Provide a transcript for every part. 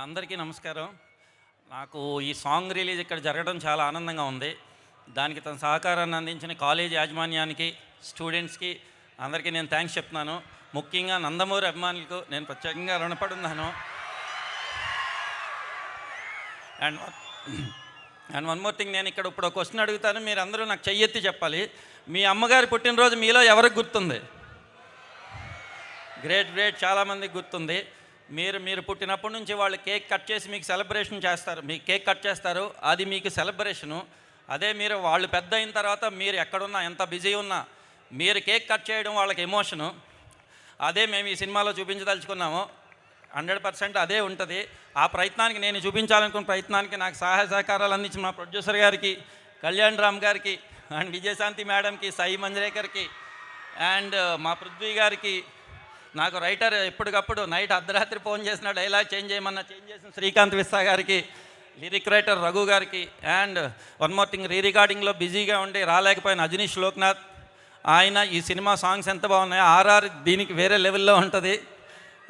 అందరికీ నమస్కారం. నాకు ఈ సాంగ్ రిలీజ్ ఇక్కడ జరగడం చాలా ఆనందంగా ఉంది. దానికి తన సహకారాన్ని అందించిన కాలేజ్ యాజమాన్యానికి, స్టూడెంట్స్కి అందరికీ నేను థ్యాంక్స్ చెప్తున్నాను. ముఖ్యంగా నందమూరి అభిమానులకు నేను ప్రత్యేకంగా రుణపడున్నాను. అండ్ వన్ మోర్ థింగ్, నేను ఇక్కడ ఇప్పుడు ఒక క్వశ్చన్ అడుగుతాను, మీరు అందరూ నాకు చెయ్యెత్తి చెప్పాలి. మీ అమ్మగారి పుట్టినరోజు మీలో ఎవరికి గుర్తుంది? గ్రేట్, చాలామందికి గుర్తుంది. మీరు పుట్టినప్పటి నుంచి వాళ్ళు కేక్ కట్ చేసి మీకు సెలబ్రేషన్ చేస్తారు, మీకు కేక్ కట్ చేస్తారు, అది మీకు సెలబ్రేషను. అదే మీరు వాళ్ళు పెద్ద అయిన తర్వాత మీరు ఎక్కడున్నా, ఎంత బిజీ ఉన్నా, మీరు కేక్ కట్ చేయడం వాళ్ళకి ఎమోషను. అదే మేము ఈ సినిమాలో చూపించదలుచుకున్నాము. 100% అదే ఉంటుంది. ఆ ప్రయత్నానికి, నేను చూపించాలనుకున్న ప్రయత్నానికి నాకు సహాయ సహకారాలు అందించిన మా ప్రొడ్యూసర్ గారికి, కళ్యాణ్ రామ్ గారికి, అండ్ విజయశాంతి మేడంకి, సాయి మంజరేకర్కి, అండ్ మా పృథ్వీ గారికి, నాకు రైటర్ ఎప్పటికప్పుడు నైట్ అర్ధరాత్రి ఫోన్ చేసిన డైలాగ్ చేంజ్ చేసిన శ్రీకాంత్ విస్సా గారికి, లిరిక్ రైటర్ రఘు గారికి, అండ్ వన్ మోర్ థింగ్, రికార్డింగ్లో బిజీగా ఉండి రాలేకపోయిన అజనీష్ లోక్నాథ్. ఆయన ఈ సినిమా సాంగ్స్ ఎంత బాగున్నాయో, ఆర్ఆర్ దీనికి వేరే లెవెల్లో ఉంటుంది,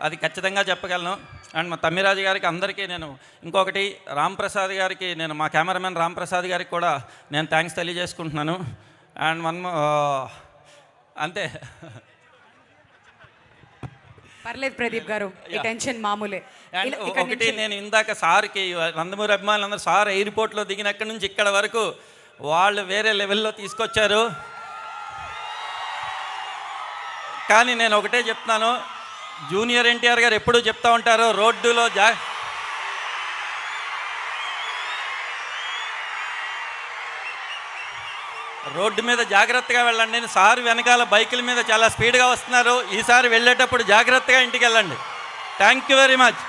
అది ఖచ్చితంగా చెప్పగలను. అండ్ మా తమ్మిరాజు గారికి, అందరికీ నేను ఇంకొకటి, రాంప్రసాద్ గారికి, నేను మా కెమెరామెన్ రాంప్రసాద్ గారికి కూడా నేను థ్యాంక్స్ తెలియజేసుకుంటున్నాను. అండ్ అంతే. పర్లేదు ప్రదీప్ గారు, ఈ టెన్షన్ మామూలే. ఒకటి, నేను ఇందాక సార్కి, నందమూరి అభిమానులందరూ సార్ ఎయిర్పోర్ట్లో దిగినక్కడి నుంచి ఇక్కడ వరకు వాళ్ళు వేరే లెవెల్లో తీసుకొచ్చారు. కానీ నేను ఒకటే చెప్తున్నాను, జూనియర్ ఎన్టీఆర్ గారు ఎప్పుడూ చెప్తూ ఉంటారు, రోడ్డు మీద జాగ్రత్తగా వెళ్ళండి. సార్ వెనకాల బైకుల మీద చాలా స్పీడ్గా వస్తున్నారు, ఈసారి వెళ్ళేటప్పుడు జాగ్రత్తగా ఇంటికి వెళ్ళండి. Thank you very much.